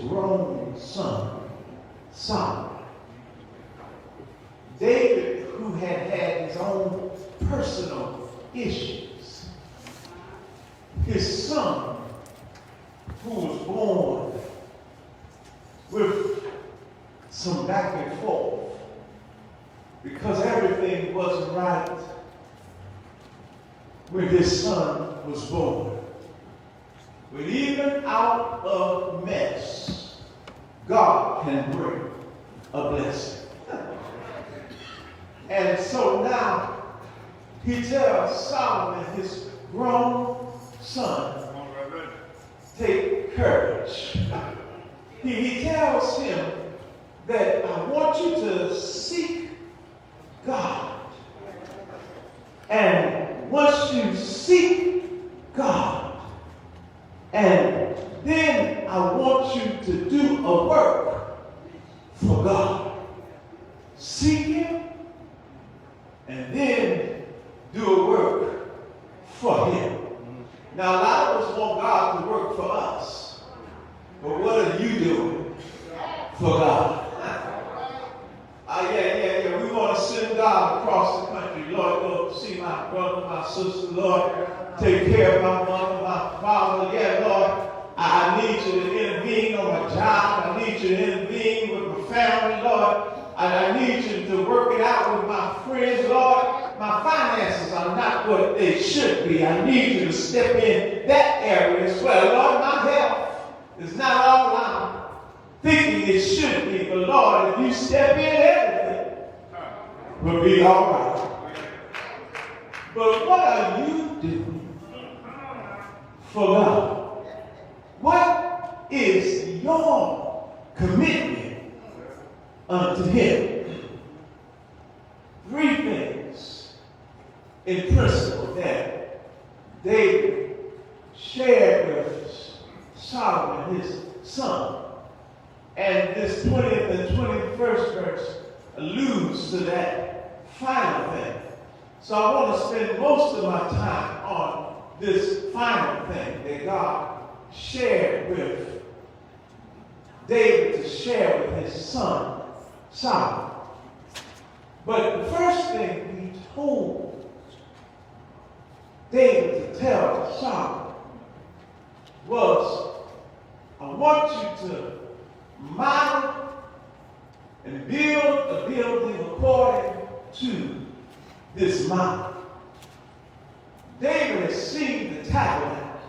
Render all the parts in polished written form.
grown son, Solomon. David, who had had his own personal issues. His son, who was born with some back and forth because everything wasn't right when his son was born. But even out of mess, God can bring a blessing. And so now he tells Solomon, his grown son, take courage. He tells him that I want you to seek God. And once you seek God, and then I want you to do a work for God. Seek Him, and then do a work for Him. Now, a lot of us want God to work for us. But what are you doing for God? Yeah. We want to send God across the country. Lord, go see my brother, my sister. Lord, take care of my mother, my father. Yeah, Lord, I need you to intervene on my job. I need you to intervene with my family, Lord. I need you to work it out with my friends, Lord. My finances are not what they should be. I need you to step in that area as well. Lord, my health is not all I'm thinking it should be. But Lord, if you step in, everything will be all right. But what are you doing for God? What is your commitment unto Him? Three things in principle that David shared with Solomon, his son. And this 20th and 21st verse alludes to that final thing. So I want to spend most of my time on this final thing that God shared with David to share with his son, Solomon. But the first thing he told David to tell Solomon was, I want you to model and build a building according to this model. David has seen the tabernacle,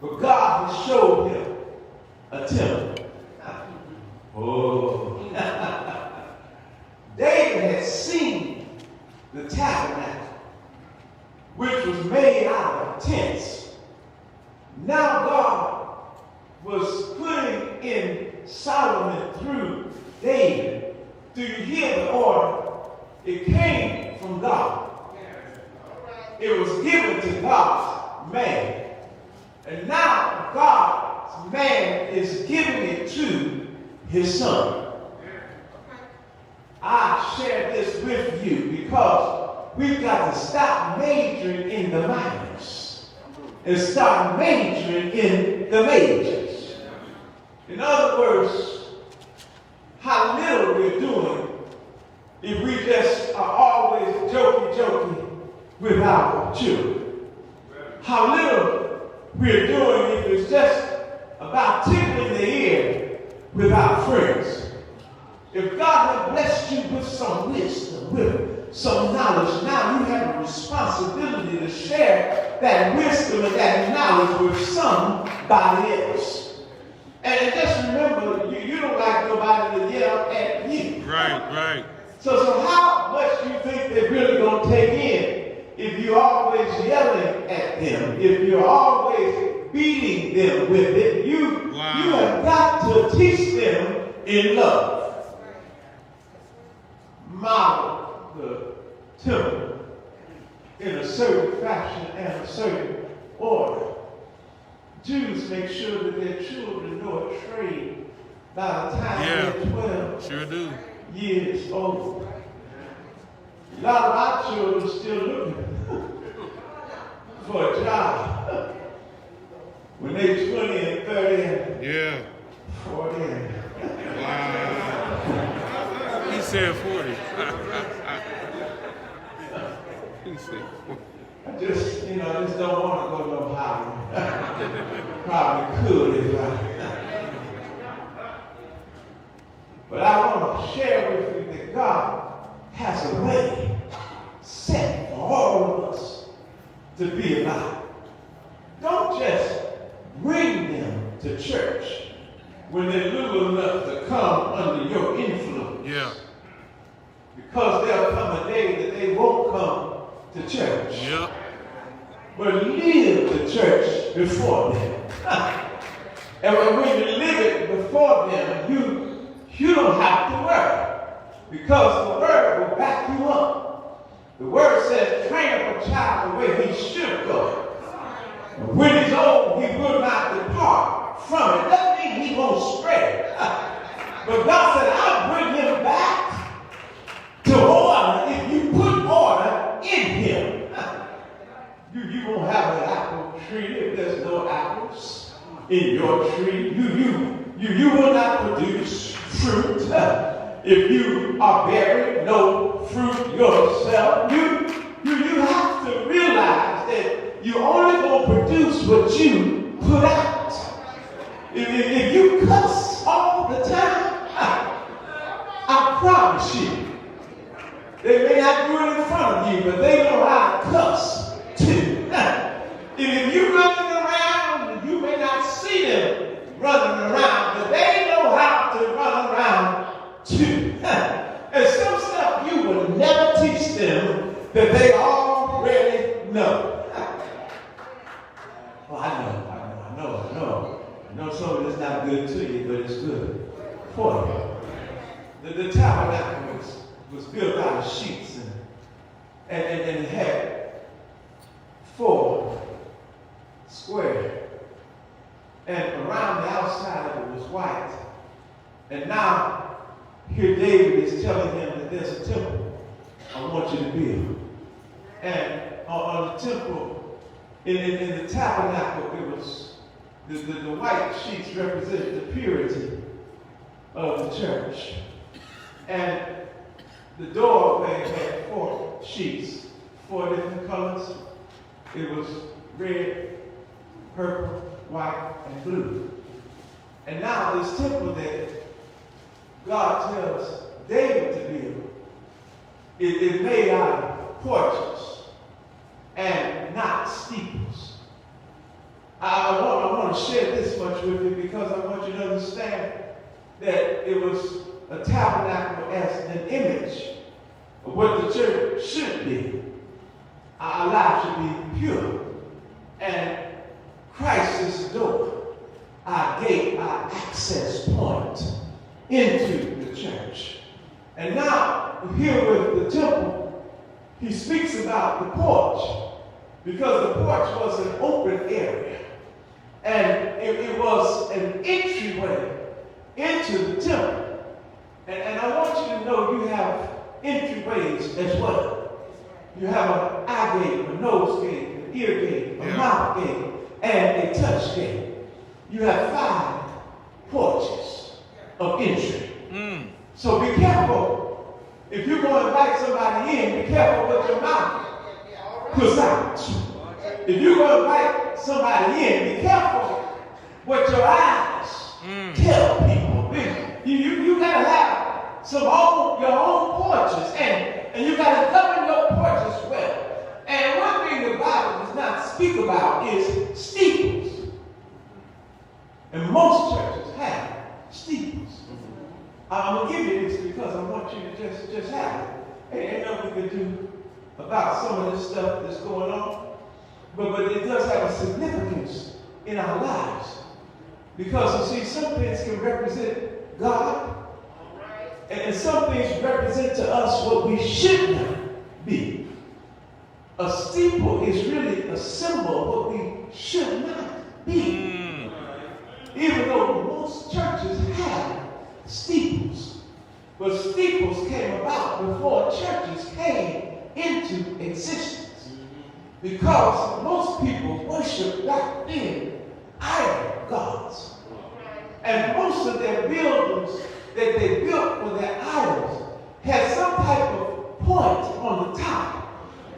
but God has showed him a temple. Oh. David had seen the tabernacle, which was made out of tents. Now God was putting in Solomon through David. Do you hear the order? It came from God. It was given to God's man. And now God's man is giving it to his son. I share this with you because we've got to stop majoring in the minors and start majoring in the majors. In other words, how little we're doing if we just are always jokey with our children. How little we're doing if it's just about tickling the ear with our friends. If God has blessed you with some wisdom, with some knowledge, now you have a responsibility to share that wisdom and that knowledge with somebody else. And just remember, you don't like nobody to yell at you. Right. So how much do you think they're really going to take in if you're always yelling at them, if you're always beating them with it? You have got to teach them in love. Model the temple in a certain fashion and a certain order. Jews make sure that their children know a trade by the time they're 12 years old. A lot of our children are still looking for a job when they're 20 and 30 and 40. He said 40. He said 40. I just, just don't want to go no higher. Probably could if I. But I want to share with you that God has a way set for all of us to be about. Don't just bring them to church when they're little enough to come under your influence. Yeah. Because there'll come a day that they won't come to church. Yep. But live the church before them. And when you live it before them, you don't have to worry. Because the word will back you up. The word says, train up a child the way he should go. And when he's old, he will not depart from it. Doesn't mean he won't stray. But God said, I'll bring him back to order if you put order in him. You won't have an apple tree if there's no apples in your tree. You will not produce fruit if you are bearing no fruit yourself. You have to realize that you're only going to produce what you put out. If you cuss all the time, I promise you, they may not do it in front of you, but they know how to cuss too. If you're running around, you may not see them running around, but they know how to run around too. And some stuff you will never teach them that they already know. Well, I know some of it's not good to you, but it's good for you. The tabernacle was built out of sheets and it had 4 square. And around the outside of it was white. And now, here David is telling him that there's a temple I want you to build. And on the temple, in the tabernacle, it was the white sheets represented the purity of the church. And the doorway had 4 sheets, 4 different colors. It was red, purple, white, and blue. And now this temple that God tells David to build is made out of porches and not steeples. I want to share this much with you because I want you to understand that it was a tabernacle as an image of what the church should be. Our lives should be pure. And Christ is the door, our gate, our access point into the church. And now, here with the temple, he speaks about the porch, because the porch was an open area. And it was an entryway into the temple. And I want you to know you have entryways as well. You have an eye gate, a nose gate, an ear gate, a mouth gate, and a touch gate. You have 5 porches of entry. So be careful. If you're going to invite somebody in, be careful what your mouth puts out. If you're going to invite somebody in, be careful what your eyes tell people. You got to have your own porches, and you got to govern your porches well. And one thing the Bible does not speak about is steeples. And most churches have steeples. I'm going to give you this because I want you to just have it. Ain't nothing we can do about some of this stuff that's going on. But it does have a significance in our lives. Because, you see, some things can represent God. And some things represent to us what we should not be. A steeple is really a symbol of what we should not be. Even though most churches have steeples. But steeples came about before churches came into existence. Because most people worship back then idol gods. And most of their buildings that they built for their idols had some type of point on the top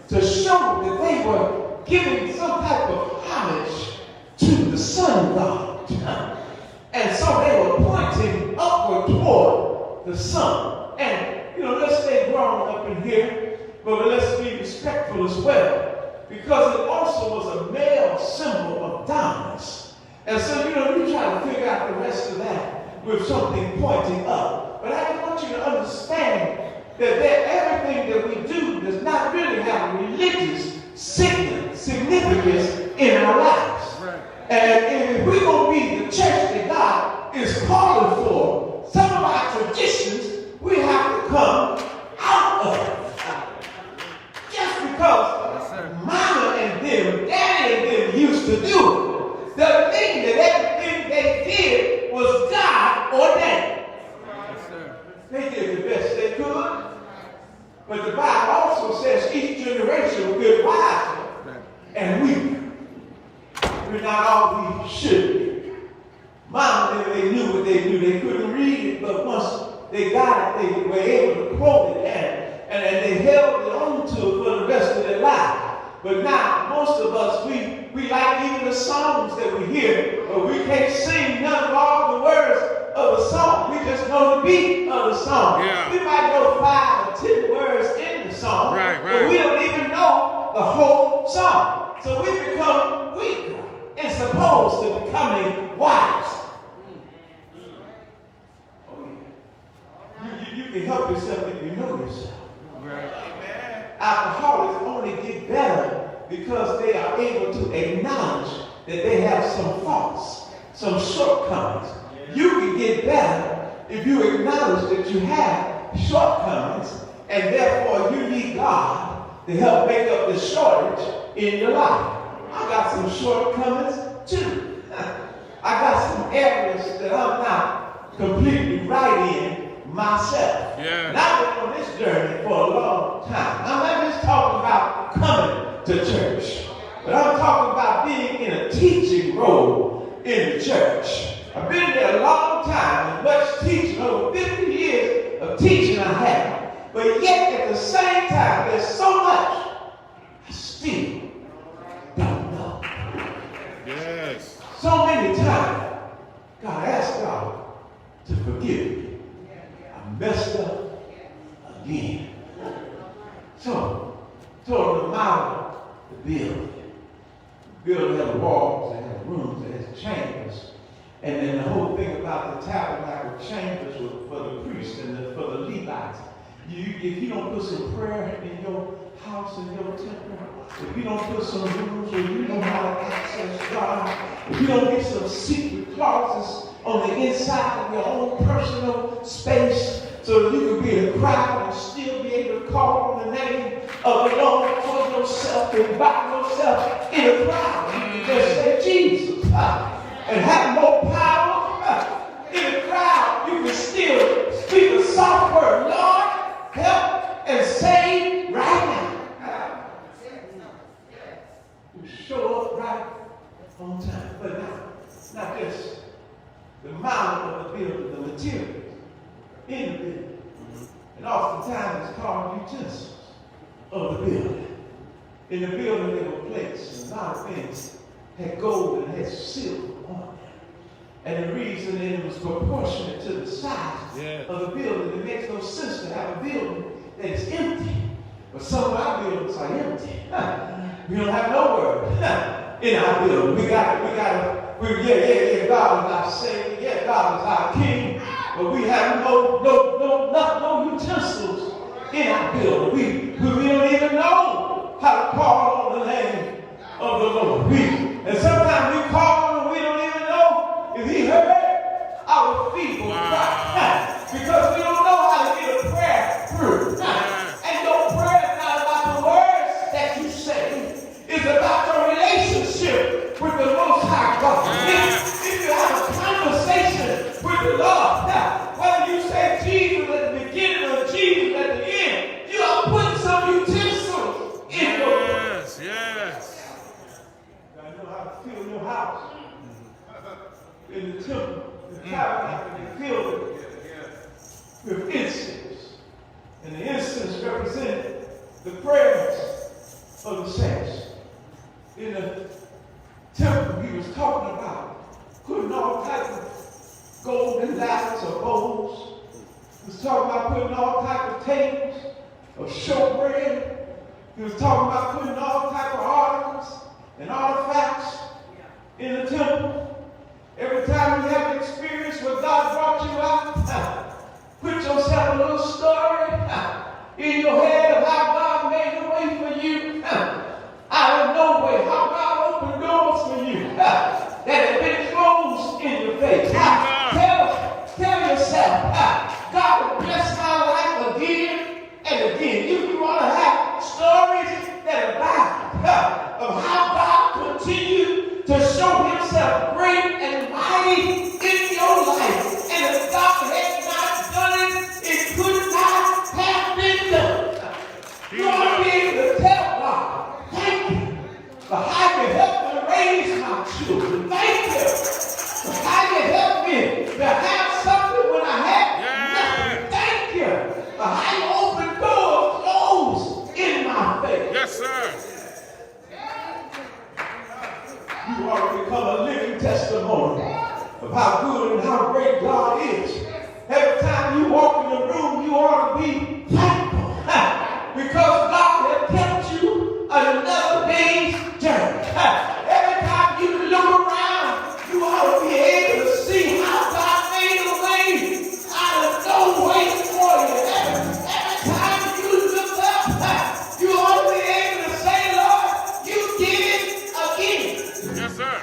to show that they were giving some type of homage to the sun god. And so they were pointing upward toward the sun. And, let's stay grown up in here, but let's be respectful as well. Because it also was a male symbol of dominance. And so, you try to figure out the rest of that with something pointing up. But I just want you to understand that everything that we do does not really have a religious significance in our lives. Right. And if we're going to be the church that God is calling for, some of our traditions we have to come out of. Just because Mama and them, Daddy and them used to do it, doesn't mean that everything they did was God ordained. They did the best they could. But the Bible also says each generation will get wiser and weaker. We're not all we should be. Mama, they knew what they knew. They couldn't read it, but once they got it, they were able to quote it, and they held it on to it for the rest of their life. But now, most of us, we like even the songs that we hear, but we can't sing none of all the words of the song. We just know the beat of the song. Yeah. We might know 5 or 10 words in the song, but we don't even know the whole song. So we become weaker as opposed to becoming wise. Oh, yeah. You can help yourself if you know yourself. Alcoholics only get better because they are able to acknowledge that they have some faults, some shortcomings. You can get better if you acknowledge that you have shortcomings, and therefore you need God to help make up the shortage in your life. I got some shortcomings too. I got some areas that I'm not completely right in myself. Yeah. And I've been on this journey for a long time. I'm not just talking about coming to church, but I'm talking about being in a teaching role in the church. I've been there a long time, and much teaching, over 50 years of teaching I have. But yet at the same time, there's so much I still don't know. Yes. So many times, God asked God to forgive me. Messed up again. So, told them out the building. The building had walls, it had rooms, it had chambers. And then the whole thing about the tabernacle chambers was for the priests and for the Levites. If you don't put some prayer in your house, in your temple, if you don't put some rules where you know how to access God, if you don't get some secret clauses on the inside of your own personal space, so that you can be in a crowd and still be able to call on the name of the Lord for yourself and by yourself in a crowd. You can just say Jesus and have more power in a crowd. You can still speak a soft word. Lord, help and save right now. You show up right on time. But not just the model of the building, the material. In the building. And oftentimes it's called utensils of the building. In the building there were plates, and a lot of things had gold and had silver on them. And the reason that it was proportionate to the size of the building, it makes no sense to have a building that is empty. But some of our buildings are empty. We don't have no word in our building. God is our Savior, God is our King. But we have no utensils in our building. We don't even know how to call on the name of the Lord. And sometimes we call him and we don't even know if he heard our feeble cry. Because we don't know how to get a prayer through. And your prayer is not about the words that you say. It's about your relationship with the Most High God. If you have a conversation with the Lord, whether you say Jesus at the beginning or Jesus at the end, you are and ladders or bowls. He was talking about putting all type of tables of showbread. He was talking about putting all type of articles and artifacts in the temple. Every time you have an experience where God brought you out, put yourself a little story in your head of how God made a way for you out of nowhere, how God opened doors for you that have been closed in your face. Tell yourself, God will bless my life again and again. You want to have stories that abide of how God continued to show himself great and mighty in your life. And if God had not done it, it could not have been done. You want to be able to tell God, thank you for how you helped me raise my children. Thank you for how you helped me to have something when I had nothing. Thank you for how you opened doors closed in my face. Yes, sir. You ought to become a living testimony of how good and how great God is. Every time you walk in the room, you ought to be thankful because God has kept you another day's journey. Every time you look around, you ought to be able to see how God made a way out of no way for you. Every time you look up, you ought to be able to say, Lord, you did it again. Yes, sir.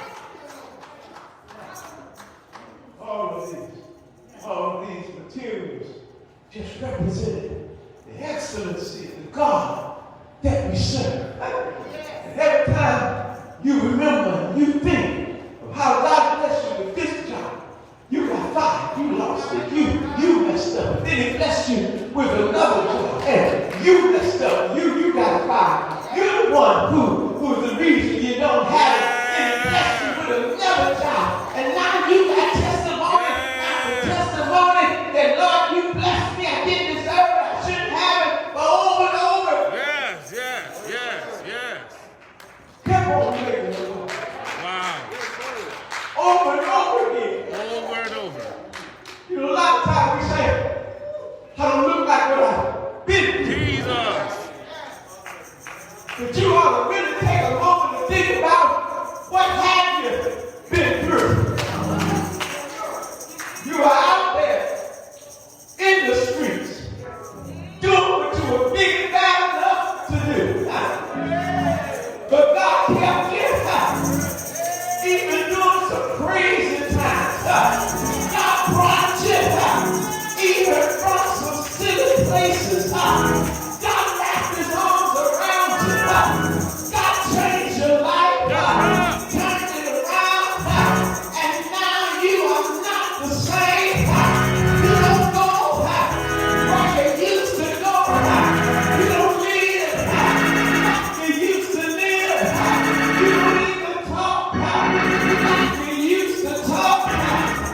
All of these materials just represented the excellency of the God that we serve. And every time you remember and you think of how God blessed you with this job, you got fired, you lost it, you messed up. Then he blessed you with another job, and you messed up, you got fired. You're the one who's the reason you don't have it. And he blessed you with another job, and now you got testimony after testimony that, Lord, you blessed me, I didn't deserve it, I shouldn't have it, but over and over. Yes. Kept on making it work. Wow. Over and over again. Over and over. You know, a lot of times we say, I don't look like what I've been through. Jesus. But you ought to really take a moment to think about what have you been through. You are out there in the streets doing what you were big bad enough to do. But God kept you even doing some crazy times. God brought you even from some silly places. God wrapped his arms around you. God changed your life. Turned it around. And now you are not the same. You don't go where you used to go. You don't live like you used to live. You don't even talk like you used to talk.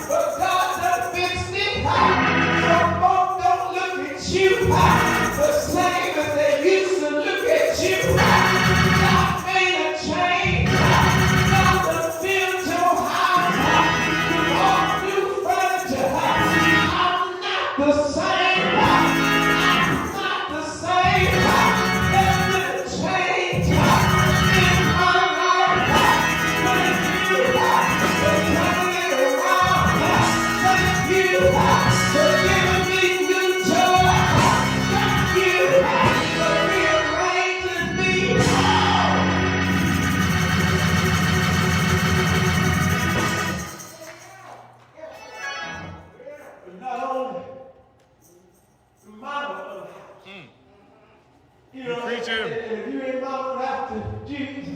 But God done fixed it. So folks don't look at you the same as they used to look at you. God made a change. God done filled your house. You bought new furniture. I'm not the same. I'm not the same. There's been a change in my life. Thank you for turning it around. Thank you for giving me new joy. Thank you for rearranging me. But not only the model of the house. You know, preaching. and if you ain't modeled after Jesus,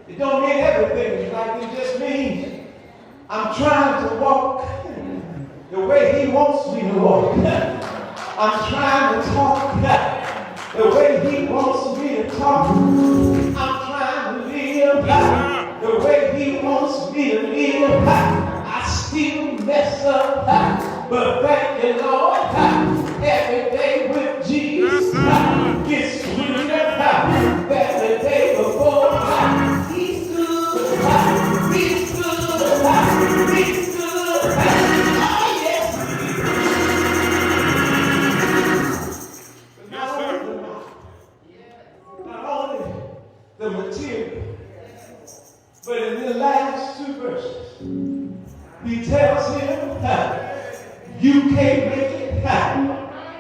it don't mean everything is right. It just means I'm trying to walk the way he wants me to walk. I'm trying to talk the way he wants me to talk. I'm trying to live the way he wants me to live. I still mess up, but thank you, Lord. Every day with Jesus gets sweeter than the day before. He's good. He's good. He's good. You can't make it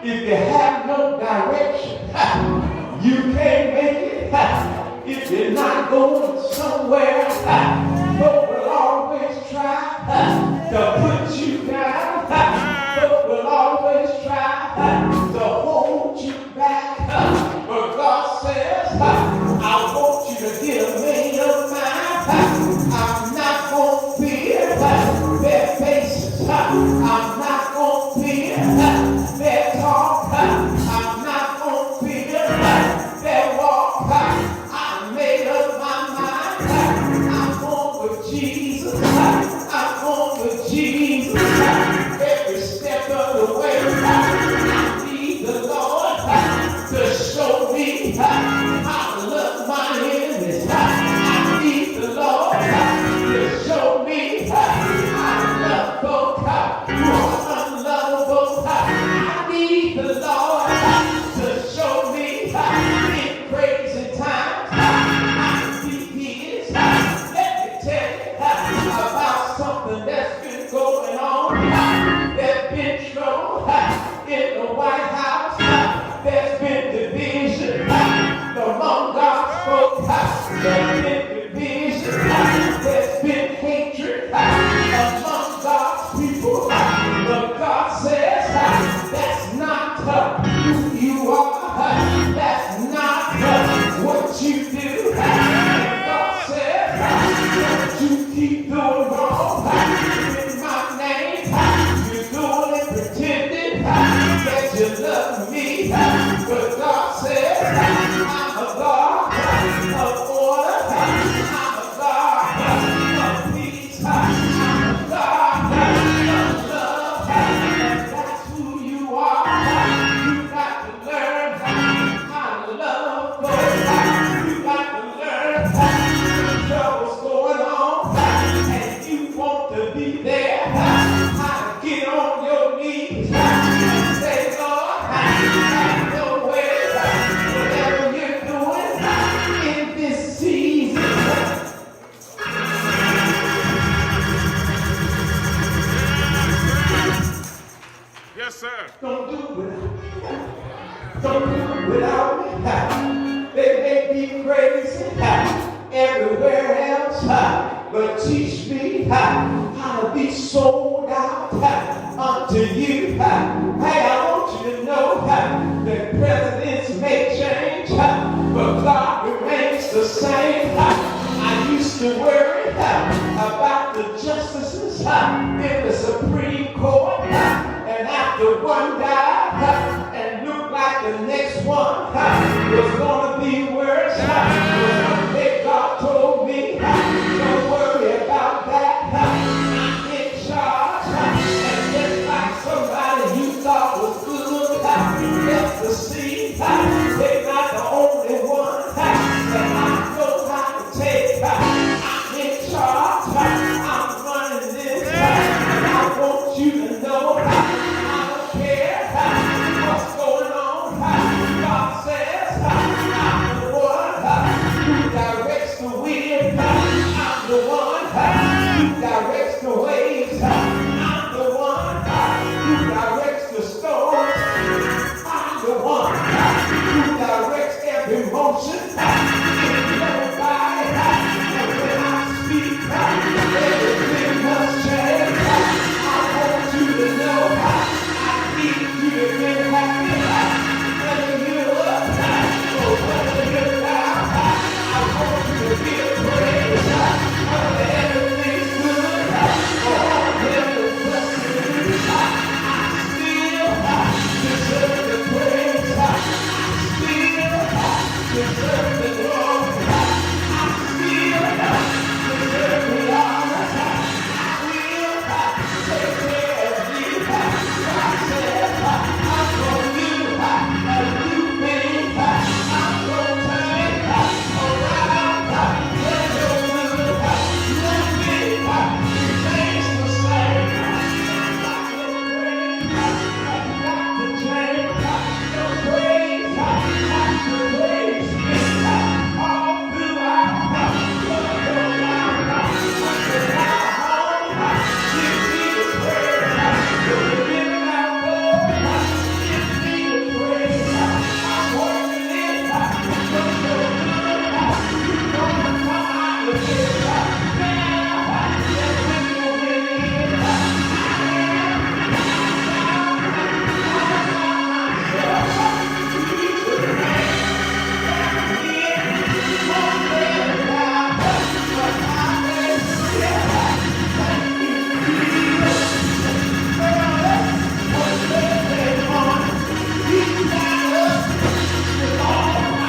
if you have no direction. You can't make it if you're not going somewhere. Folk will always try to put you down. Folk will always try to hold you back. But God says, I want you to get a made up mind. I'm not going to fear their faces. I'm not going to fear their talk. I'm not going to fear their walk. I made up my mind. I'm going with Jesus. I'm going with Jesus. Every step of the way, I need the Lord to show me how to love my enemies. I need the Lord to show me how to love those who are unlovable. I need the Lord to show me in crazy times how to be His. Let me tell you about something that's been going on. There's been trouble in the White House. There's been division among God's folk. There's been division. There's been hatred among God's people. But God says that's not who you are. That's not what you do. And God says, don't you keep doing wrong in my name. You're doing it pretending that you love me. But God says, I'm a God of order. I'm a God of peace. I'm a God of love. And that's who you are. You got to learn how to love folks. You got to learn when trouble's going on and you want to be there. How to get on your knees and say, Lord, have your way. Whatever you're doing in this season. Yes, sir. Don't do it. Don't do it without me. They may be crazy everywhere else, but teach me how to be sold out unto you. Hey, I want you to know that presidents may change, but God remains the same. I used to worry about the justices in